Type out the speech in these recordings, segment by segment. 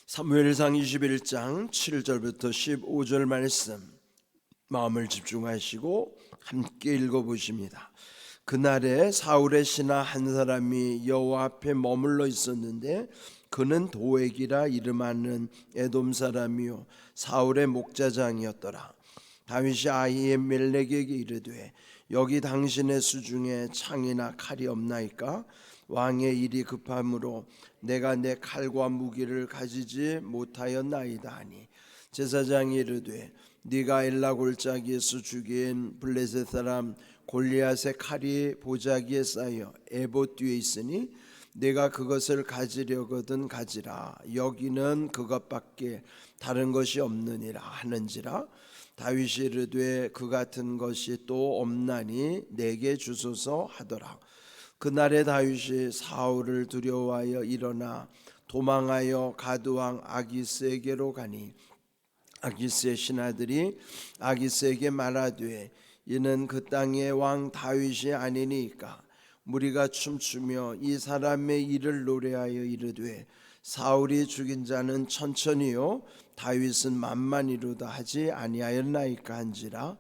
사무엘상 21장 7절부터 15절 말씀 마음을 집중하시고 함께 읽어보십니다. 그날에 사울의 신하 한 사람이 여호와 앞에 머물러 있었는데 그는 도액이라 이름하는 에돔 사람이요 사울의 목자장이었더라. 다윗이 아히멜렉에게 이르되 여기 당신의 수중에 창이나 칼이 없나이까? 왕의 일이 급함으로 내가 내 칼과 무기를 가지지 못하였나이다 하니 제사장이 이르되 네가 엘라 골짜기에서 죽인 블레셋 사람 골리앗의 칼이 보자기에 쌓여 에봇 뒤에 있으니 내가 그것을 가지려거든 가지라. 여기는 그것밖에 다른 것이 없느니라 하는지라. 다윗이 이르되 그 같은 것이 또 없나니 내게 주소서 하더라. 그날에 다윗이 사울을 두려워하여 일어나 도망하여 가드왕 아기스에게로 가니 아기스의 신하들이 아기스에게 말하되 이는 그 땅의 왕 다윗이 아니니까. 무리가 춤추며 이 사람의 일을 노래하여 이르되 사울이 죽인 자는 천천히요 다윗은 만만이로다 하지 아니하였나이까 한지라.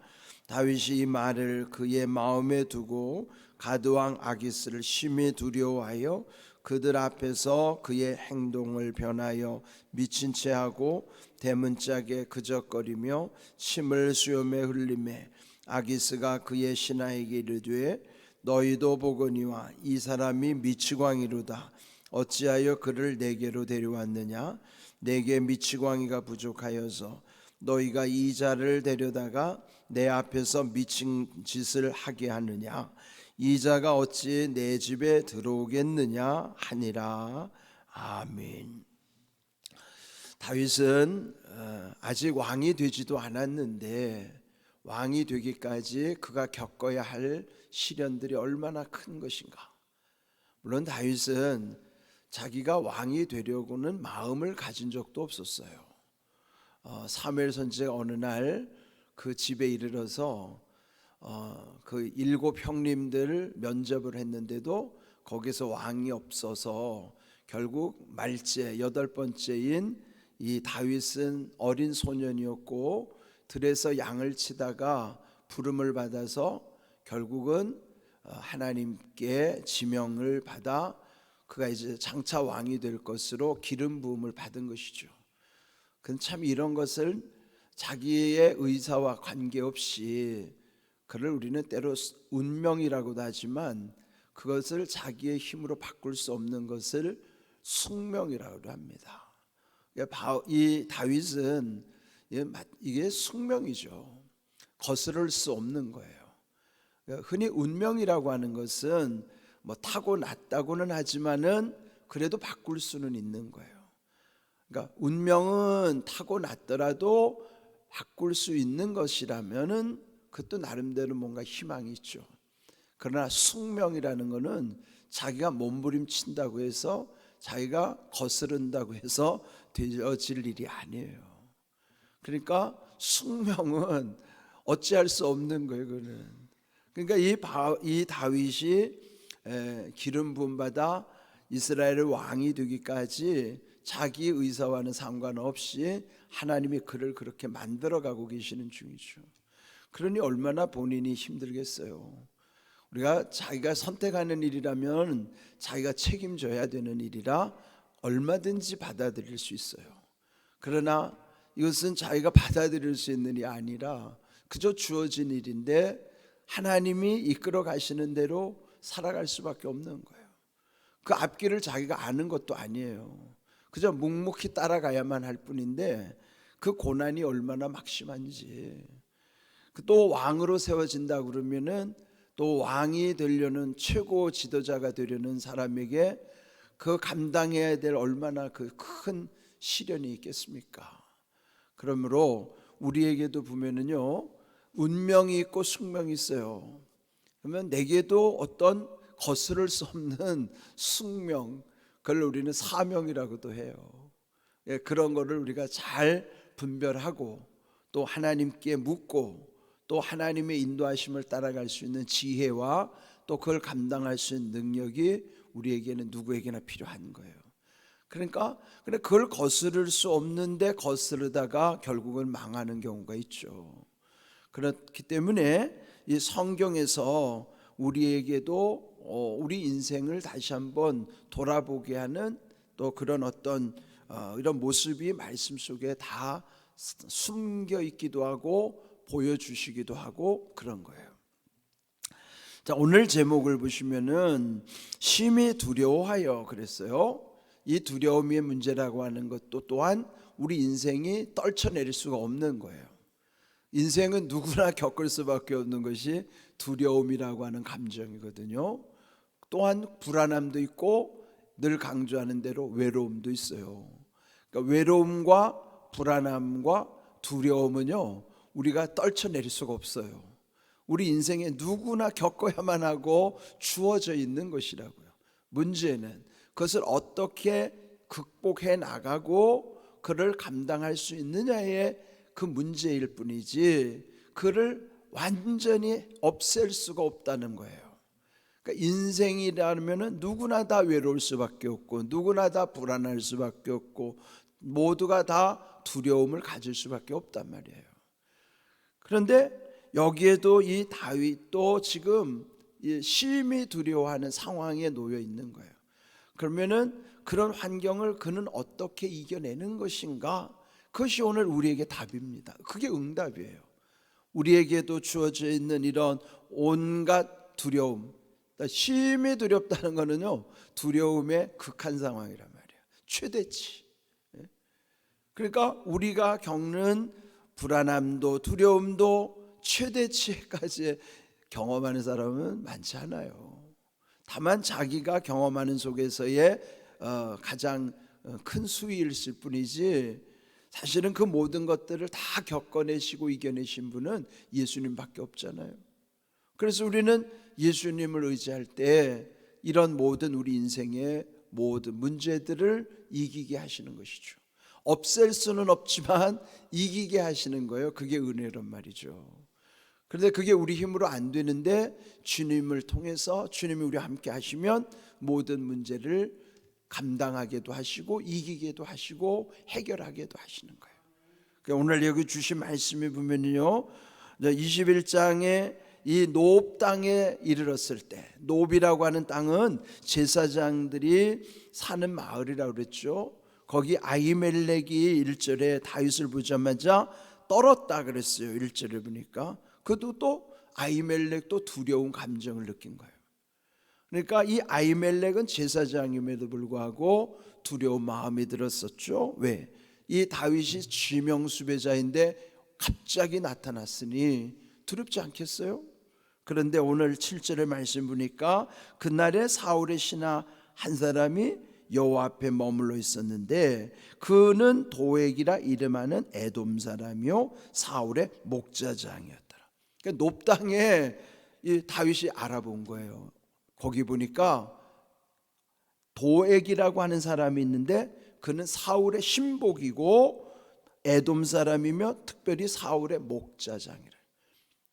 다윗이 이 말을 그의 마음에 두고 가드왕 아기스를 심히 두려워하여 그들 앞에서 그의 행동을 변하여 미친 채 하고 대문짝에 그적거리며 침을 수염에 흘리매 아기스가 그의 신하에게 이르되 너희도 보거니와 이 사람이 미치광이로다. 어찌하여 그를 내게로 데려왔느냐? 내게 미치광이가 부족하여서 너희가 이 자를 데려다가 내 앞에서 미친 짓을 하게 하느냐? 이 자가 어찌 내 집에 들어오겠느냐 하니라. 아멘. 다윗은 아직 왕이 되지도 않았는데 왕이 되기까지 그가 겪어야 할 시련들이 얼마나 큰 것인가. 물론 다윗은 자기가 왕이 되려고는 마음을 가진 적도 없었어요. 사무엘 선지자가 어느 날 그 집에 이르러서 그 7 형님들 면접을 했는데도 거기서 왕이 없어서 결국 말째 8번째인 이 다윗은 어린 소년이었고 들에서 양을 치다가 부름을 받아서 결국은 하나님께 지명을 받아 그가 이제 장차 왕이 될 것으로 기름 부음을 받은 것이죠. 그는 참 이런 것을 자기의 의사와 관계없이 그를 우리는 때로 운명이라고도 하지만 그것을 자기의 힘으로 바꿀 수 없는 것을 숙명이라고도 합니다. 이 다윗은 이게 숙명이죠. 거스를 수 없는 거예요. 흔히 운명이라고 하는 것은 뭐 타고났다고는 하지만은 그래도 바꿀 수는 있는 거예요. 그러니까 운명은 타고났더라도 바꿀 수 있는 것이라면은 그것도 나름대로 뭔가 희망이 있죠. 그러나 숙명이라는 것은 자기가 몸부림친다고 해서 자기가 거스른다고 해서 되어질 일이 아니에요. 그러니까 숙명은 어찌할 수 없는 거예요. 그는. 그러니까 이 다윗이 기름 부음 받아 이스라엘의 왕이 되기까지 자기 의사와는 상관없이 하나님이 그를 그렇게 만들어가고 계시는 중이죠. 그러니 얼마나 본인이 힘들겠어요. 우리가 자기가 선택하는 일이라면 자기가 책임져야 되는 일이라 얼마든지 받아들일 수 있어요. 그러나 이것은 자기가 받아들일 수 있는 일이 아니라 그저 주어진 일인데 하나님이 이끌어 가시는 대로 살아갈 수밖에 없는 거예요. 그 앞길을 자기가 아는 것도 아니에요. 그저 묵묵히 따라가야만 할 뿐인데 그 고난이 얼마나 막심한지. 또 왕으로 세워진다 그러면은 또 왕이 되려는 최고 지도자가 되려는 사람에게 그 감당해야 될 얼마나 그 큰 시련이 있겠습니까? 그러므로 우리에게도 보면은요 운명이 있고 숙명이 있어요. 그러면 내게도 어떤 거스를 수 없는 숙명, 그걸 우리는 사명이라고도 해요. 그런 거를 우리가 잘 분별하고 또 하나님께 묻고 또 하나님의 인도하심을 따라갈 수 있는 지혜와 또 그걸 감당할 수 있는 능력이 우리에게는 누구에게나 필요한 거예요. 그러니까 그걸 거스를 수 없는데 거스르다가 결국은 망하는 경우가 있죠. 그렇기 때문에 이 성경에서 우리에게도 우리 인생을 다시 한번 돌아보게 하는 또 그런 어떤 이런 모습이 말씀 속에 다 숨겨 있기도 하고 보여주시기도 하고 그런 거예요. 자, 오늘 제목을 보시면은 심히 두려워하여 그랬어요. 이 두려움의 문제라고 하는 것도 또한 우리 인생이 떨쳐내릴 수가 없는 거예요. 인생은 누구나 겪을 수밖에 없는 것이 두려움이라고 하는 감정이거든요. 또한 불안함도 있고 늘 강조하는 대로 외로움도 있어요. 그러니까 외로움과 불안함과 두려움은요, 우리가 떨쳐내릴 수가 없어요. 우리 인생에 누구나 겪어야만 하고 주어져 있는 것이라고요. 문제는 그것을 어떻게 극복해 나가고 그를 감당할 수 있느냐의 그 문제일 뿐이지 그를 완전히 없앨 수가 없다는 거예요. 그러니까 인생이라면 누구나 다 외로울 수밖에 없고 누구나 다 불안할 수밖에 없고 모두가 다 두려움을 가질 수밖에 없단 말이에요. 그런데 여기에도 이 다윗도 지금 심히 두려워하는 상황에 놓여 있는 거예요. 그러면은 그런 환경을 그는 어떻게 이겨내는 것인가? 그것이 오늘 우리에게 답입니다. 그게 응답이에요. 우리에게도 주어져 있는 이런 온갖 두려움, 심히 두렵다는 것은요, 두려움의 극한 상황이란 말이에요. 최대치. 그러니까 우리가 겪는 불안함도 두려움도 최대치까지 경험하는 사람은 많지 않아요. 다만 자기가 경험하는 속에서의 가장 큰 수위일을 뿐이지 사실은 그 모든 것들을 다 겪어내시고 이겨내신 분은 예수님밖에 없잖아요. 그래서 우리는 예수님을 의지할 때 이런 모든 우리 인생의 모든 문제들을 이기게 하시는 것이죠. 없앨 수는 없지만 이기게 하시는 거예요. 그게 은혜란 말이죠. 그런데 그게 우리 힘으로 안 되는데 주님을 통해서 주님이 우리와 함께 하시면 모든 문제를 감당하게도 하시고 이기게도 하시고 해결하게도 하시는 거예요. 오늘 여기 주신 말씀에 보면요, 21장에 이 노브 땅에 이르렀을 때, 노브이라고 하는 땅은 제사장들이 사는 마을이라고 그랬죠. 거기 아히멜렉이 1절에 다윗을 보자마자 떨었다 그랬어요. 1절에 보니까 그도 또 아히멜렉도 두려운 감정을 느낀 거예요. 그러니까 이 아히멜렉은 제사장임에도 불구하고 두려운 마음이 들었었죠. 왜? 이 다윗이 지명수배자인데 갑자기 나타났으니 두렵지 않겠어요? 그런데 오늘 7절의 말씀 보니까 그날에 사울의 신하 한 사람이 여호와 앞에 머물러 있었는데 그는 도액이라 이름하는 에돔 사람이요 사울의 목자장이었더라. 그러니까 높 땅에 이 다윗이 알아본 거예요. 거기 보니까 도액이라고 하는 사람이 있는데 그는 사울의 신복이고 에돔 사람이며 특별히 사울의 목자장이라.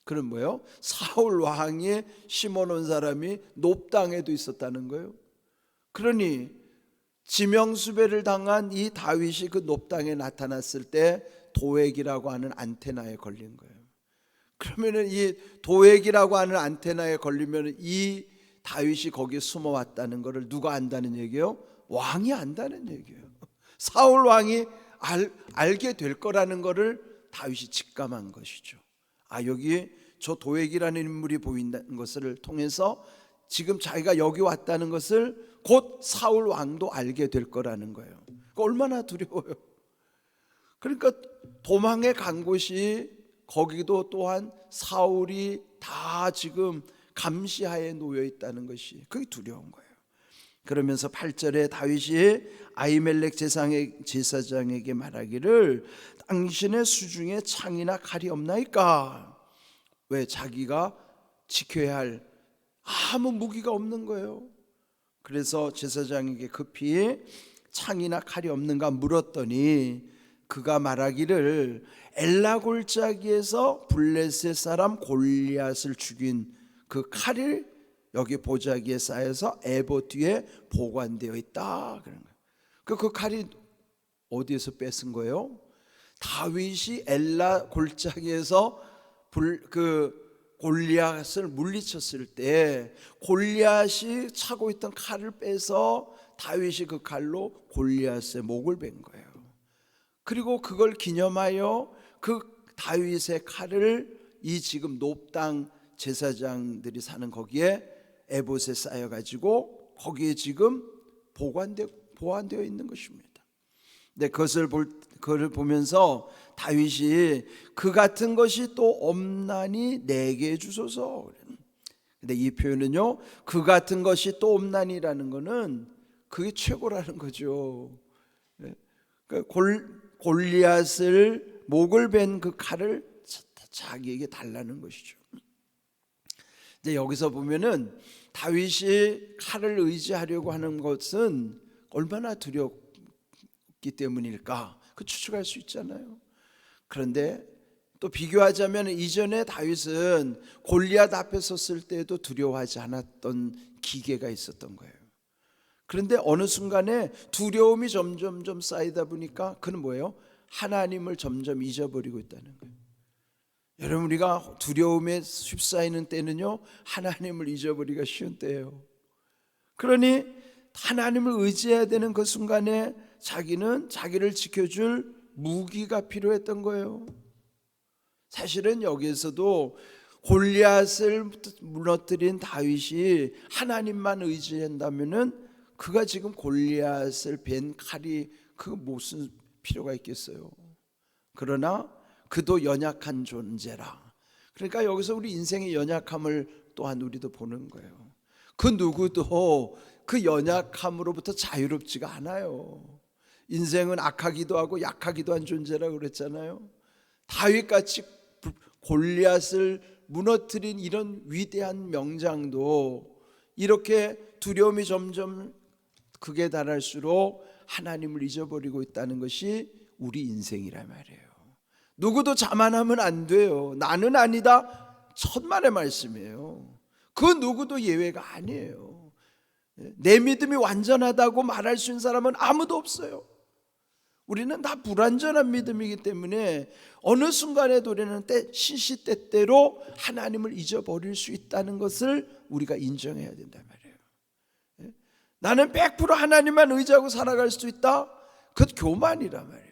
그럼 뭐예요? 사울 왕이 심어놓은 사람이 높 땅에도 있었다는 거예요. 그러니 지명수배를 당한 이 다윗이 그 높 땅에 나타났을 때 도액이라고 하는 안테나에 걸린 거예요. 그러면은 이 도액이라고 하는 안테나에 걸리면 이 다윗이 거기에 숨어왔다는 것을 누가 안다는 얘기예요? 왕이 안다는 얘기예요. 사울 왕이 알게 될 거라는 것을 다윗이 직감한 것이죠. 여기 저 도액이라는 인물이 보인다는 것을 통해서 지금 자기가 여기 왔다는 것을 곧 사울 왕도 알게 될 거라는 거예요. 그러니까 얼마나 두려워요. 그러니까 도망해 간 곳이 거기도 또한 사울이 다 지금 감시하에 놓여 있다는 것이 그게 두려운 거예요. 그러면서 8절에 다윗이 아히멜렉 제사장에게 말하기를 당신의 수중에 창이나 칼이 없나이까? 왜? 자기가 지켜야 할 아무 무기가 없는 거예요. 그래서 제사장에게 급히 창이나 칼이 없는가 물었더니 그가 말하기를 엘라 골짜기에서 블레셋 사람 골리앗을 죽인 그 칼을 여기 보자기에 쌓여서 에봇 뒤에 보관되어 있다 그런 거예요. 그 칼이 어디에서 뺏은 거예요? 다윗이 엘라 골짜기에서 골리앗을 물리쳤을 때 골리앗이 차고 있던 칼을 빼서 다윗이 그 칼로 골리앗의 목을 벤 거예요. 그리고 그걸 기념하여 그 다윗의 칼을 이 지금 놋당 제사장들이 사는 거기에 에봇에 쌓여가지고 거기에 지금 보관되어 있는 것입니다. 근데 그것을 보면서 다윗이 그 같은 것이 또 없나니 내게 주소서. 근데 이 표현은요, 그 같은 것이 또 없나니라는 거는 그게 최고라는 거죠. 골리앗을 목을 벤 그 칼을 자기에게 달라는 것이죠. 이제 여기서 보면은 다윗이 칼을 의지하려고 하는 것은 얼마나 두렵기 때문일까? 그 추측할 수 있잖아요. 그런데 또 비교하자면 이전에 다윗은 골리앗 앞에 섰을 때도 두려워하지 않았던 기계가 있었던 거예요. 그런데 어느 순간에 두려움이 점점 쌓이다 보니까 그는 뭐예요? 하나님을 점점 잊어버리고 있다는 거예요. 여러분, 우리가 두려움에 휩싸이는 때는요, 하나님을 잊어버리기가 쉬운 때예요. 그러니 하나님을 의지해야 되는 그 순간에 자기는 자기를 지켜줄 무기가 필요했던 거예요. 사실은 여기에서도 골리앗을 무너뜨린 다윗이 하나님만 의지한다면은 그가 지금 골리앗을 벤 칼이 그 무슨 필요가 있겠어요. 그러나 그도 연약한 존재라. 그러니까 여기서 우리 인생의 연약함을 또한 우리도 보는 거예요. 그 누구도 그 연약함으로부터 자유롭지가 않아요. 인생은 악하기도 하고 약하기도 한 존재라고 그랬잖아요. 다윗같이 골리앗을 무너뜨린 이런 위대한 명장도 이렇게 두려움이 점점 극에 달할수록 하나님을 잊어버리고 있다는 것이 우리 인생이란 말이에요. 누구도 자만하면 안 돼요. 나는 아니다, 천만의 말씀이에요. 그 누구도 예외가 아니에요. 내 믿음이 완전하다고 말할 수 있는 사람은 아무도 없어요. 우리는 다 불완전한 믿음이기 때문에 어느 순간에도 우리는 시시때때로 하나님을 잊어버릴 수 있다는 것을 우리가 인정해야 된단 말이에요. 나는 100% 하나님만 의지하고 살아갈 수 있다? 그것 교만이란 말이에요.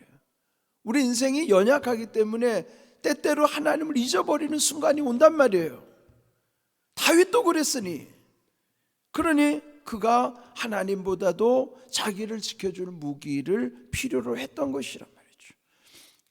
우리 인생이 연약하기 때문에 때때로 하나님을 잊어버리는 순간이 온단 말이에요. 다윗도 그랬으니, 그러니 그가 하나님보다도 자기를 지켜주는 무기를 필요로 했던 것이란 말이죠.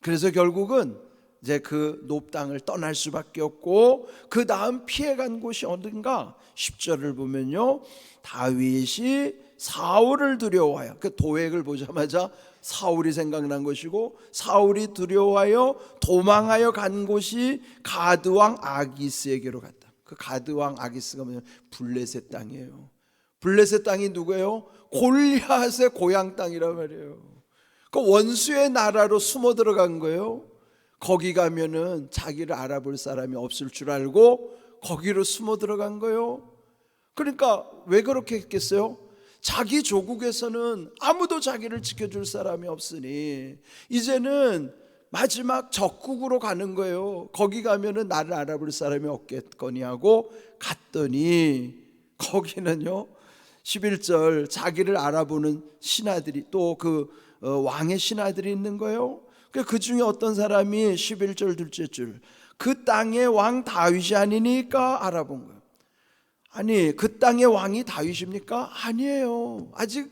그래서 결국은 이제 그 놋당을 떠날 수밖에 없고, 그 다음 피해간 곳이 어딘가? 10절을 보면요, 다윗이 사울을 두려워하여, 그 도액을 보자마자 사울이 생각난 것이고, 사울이 두려워하여 도망하여 간 곳이 가드왕 아기스에게로 갔다. 그 가드왕 아기스가 뭐냐면 블레셋 땅이에요. 블레셋 땅이 누구예요? 골리앗의 고향 땅이란 말이에요. 그 원수의 나라로 숨어 들어간 거예요. 거기 가면은 자기를 알아볼 사람이 없을 줄 알고 거기로 숨어 들어간 거예요. 그러니까 왜 그렇게 했겠어요? 자기 조국에서는 아무도 자기를 지켜줄 사람이 없으니 이제는 마지막 적국으로 가는 거예요. 거기 가면은 나를 알아볼 사람이 없겠거니 하고 갔더니 거기는요, 11절 자기를 알아보는 신하들이, 또 그 왕의 신하들이 있는 거예요. 그 중에 어떤 사람이 11절 둘째 줄, 그 땅의 왕 다윗이 아니니까 알아본 거예요. 아니, 그 땅의 왕이 다윗입니까? 아니에요. 아직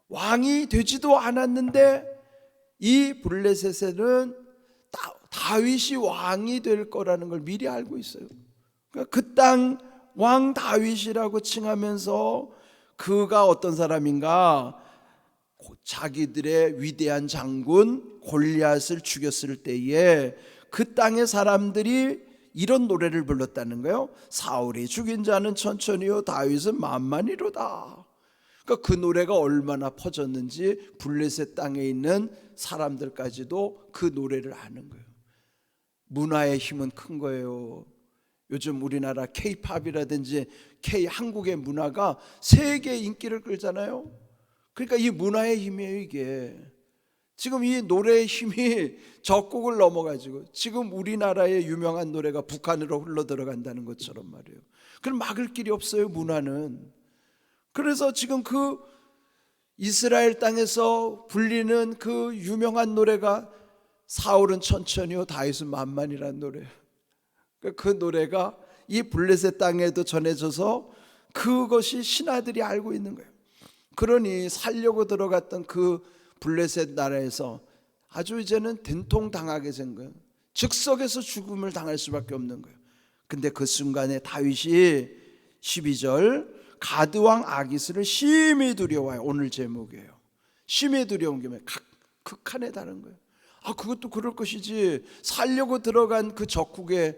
왕이 되지도 않았는데 이 블레셋에는 다윗이 왕이 될 거라는 걸 미리 알고 있어요. 그 땅 왕 다윗이라고 칭하면서 그가 어떤 사람인가? 자기들의 위대한 장군 골리앗을 죽였을 때에 그 땅의 사람들이 이런 노래를 불렀다는 거예요. 사울이 죽인 자는 천천히요, 다윗은 만만히로다. 그러니까 그 노래가 얼마나 퍼졌는지 블레셋 땅에 있는 사람들까지도 그 노래를 아는 거예요. 문화의 힘은 큰 거예요. 요즘 우리나라 K-팝이라든지 한국의 문화가 세계 인기를 끌잖아요. 그러니까 이 문화의 힘이에요. 이게 지금 이 노래의 힘이 적국을 넘어가지고 지금 우리나라의 유명한 노래가 북한으로 흘러 들어간다는 것처럼 말이에요. 그럼 막을 길이 없어요, 문화는. 그래서 지금 그 이스라엘 땅에서 불리는 그 유명한 노래가 사울은 천천히요 다윗은 만만이라는 노래예요. 그 노래가 이 블레셋 땅에도 전해져서 그것이 신하들이 알고 있는 거예요. 그러니 살려고 들어갔던 그 블레셋 나라에서 아주 이제는 된통당하게 된 거예요. 즉석에서 죽음을 당할 수밖에 없는 거예요. 근데 그 순간에 다윗이 12절 가드왕 아기스를 심히 두려워요. 오늘 제목이에요. 심히 두려운 게 극한에 다른 거예요. 그것도 그럴 것이지, 살려고 들어간 그 적국에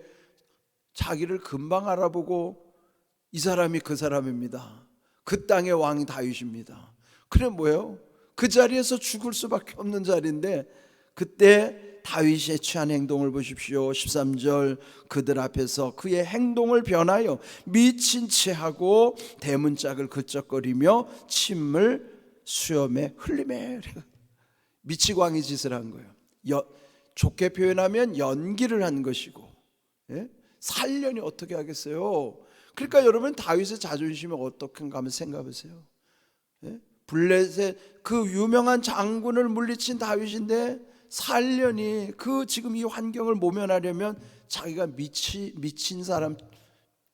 자기를 금방 알아보고 이 사람이 그 사람입니다. 그 땅의 왕이 다윗입니다. 그래 뭐예요? 그 자리에서 죽을 수밖에 없는 자리인데 그때 다윗의 취한 행동을 보십시오. 13절 그들 앞에서 그의 행동을 변하여 미친 채하고 대문짝을 그쩍거리며 침을 수염에 흘리매. 미치광이 짓을 한 거예요. 좋게 표현하면 연기를 한 것이고, 살려니 어떻게 하겠어요? 그러니까 여러분 다윗의 자존심이 어떻게인가 한번 생각해 보세요. 블레셋 그 유명한 장군을 물리친 다윗인데 살려니 그 지금 이 환경을 모면하려면 자기가 미친 사람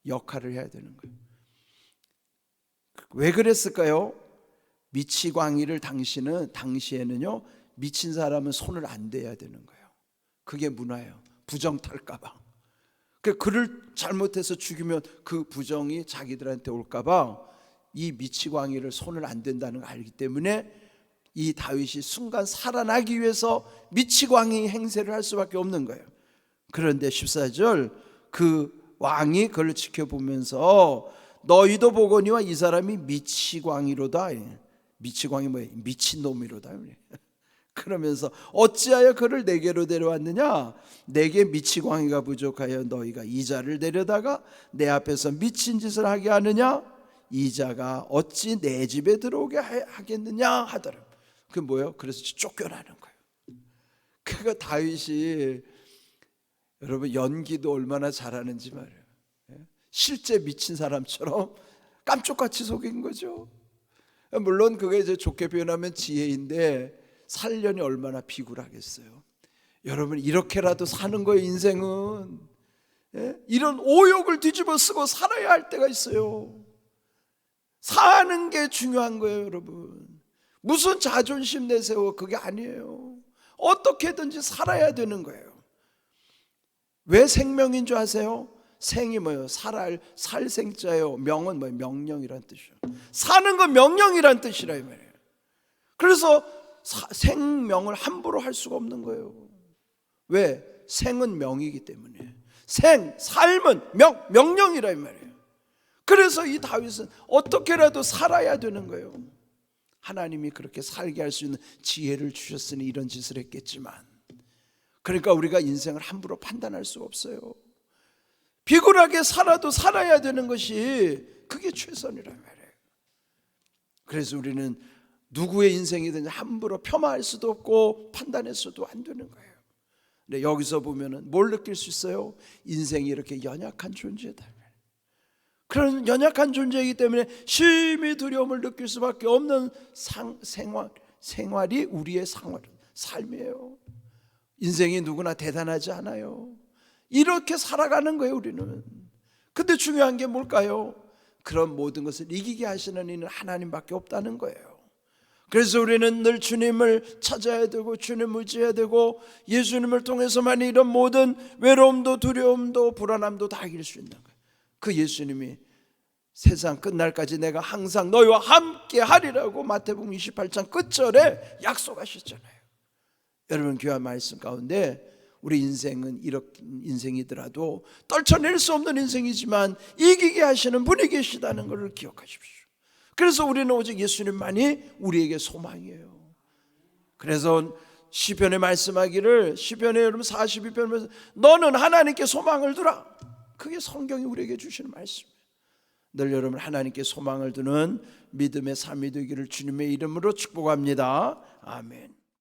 역할을 해야 되는 거예요. 왜 그랬을까요? 미치광이를 당시에는요 미친 사람은 손을 안 대야 되는 거예요. 그게 문화예요. 부정 탈까 봐. 그를 잘못해서 죽이면 그 부정이 자기들한테 올까 봐 이 미치광이를 손을 안 댄다는 걸 알기 때문에 이 다윗이 순간 살아나기 위해서 미치광이 행세를 할 수밖에 없는 거예요. 그런데 14절 그 왕이 그를 지켜보면서 너희도 보거니와 이 사람이 미치광이로다. 미치광이 뭐예요? 미친놈이로다. 그러면서 어찌하여 그를 내게로 데려왔느냐? 내게 미치광이가 부족하여 너희가 이자를 데려다가 내 앞에서 미친 짓을 하게 하느냐? 이자가 어찌 내 집에 들어오게 하겠느냐 하더라. 그게 뭐예요? 그래서 쫓겨나는 거예요. 그러니까 다윗이 여러분 연기도 얼마나 잘하는지 말이에요. 실제 미친 사람처럼 깜짝같이 속인 거죠. 물론 그게 이제 좋게 표현하면 지혜인데 살려니 얼마나 비굴하겠어요. 여러분 이렇게라도 사는 거예요. 인생은 이런 오욕을 뒤집어 쓰고 살아야 할 때가 있어요. 사는 게 중요한 거예요. 여러분 무슨 자존심 내세워, 그게 아니에요. 어떻게든지 살아야 되는 거예요. 왜 생명인 줄 아세요? 생이 뭐예요? 살 생자예요. 명은 뭐예요? 명령이란 뜻이에요. 사는 건 명령이란 뜻이라 이 말이에요. 그래서 생명을 함부로 할 수가 없는 거예요. 왜? 생은 명이기 때문에. 삶은 명령이라 이 말이에요. 그래서 이 다윗은 어떻게라도 살아야 되는 거예요. 하나님이 그렇게 살게 할 수 있는 지혜를 주셨으니 이런 짓을 했겠지만, 그러니까 우리가 인생을 함부로 판단할 수가 없어요. 비굴하게 살아도 살아야 되는 것이 그게 최선이란 말이에요. 그래서 우리는 누구의 인생이든지 함부로 폄하할 수도 없고 판단해서도 안 되는 거예요. 근데 여기서 보면은 뭘 느낄 수 있어요? 인생이 이렇게 연약한 존재다. 그런 연약한 존재이기 때문에 심히 두려움을 느낄 수밖에 없는 생활이 우리의 삶이에요. 인생이 누구나 대단하지 않아요. 이렇게 살아가는 거예요, 우리는. 근데 중요한 게 뭘까요? 그런 모든 것을 이기게 하시는 이는 하나님밖에 없다는 거예요. 그래서 우리는 늘 주님을 찾아야 되고 주님을 의지해야 되고 예수님을 통해서만 이런 모든 외로움도 두려움도 불안함도 다 이길 수 있는 거예요. 그 예수님이 세상 끝날까지 내가 항상 너희와 함께 하리라고 마태복음 28장 끝절에 약속하셨잖아요. 여러분 귀한 말씀 가운데 우리 인생은 이런 인생이더라도 떨쳐낼 수 없는 인생이지만 이기게 하시는 분이 계시다는 것을 기억하십시오. 그래서 우리는 오직 예수님만이 우리에게 소망이에요. 그래서 시편에 말씀하기를, 시편에 여러분 42편에서 너는 하나님께 소망을 두라. 그게 성경이 우리에게 주시는 말씀이에요. 늘 여러분 하나님께 소망을 두는 믿음의 삶이 되기를 주님의 이름으로 축복합니다. 아멘.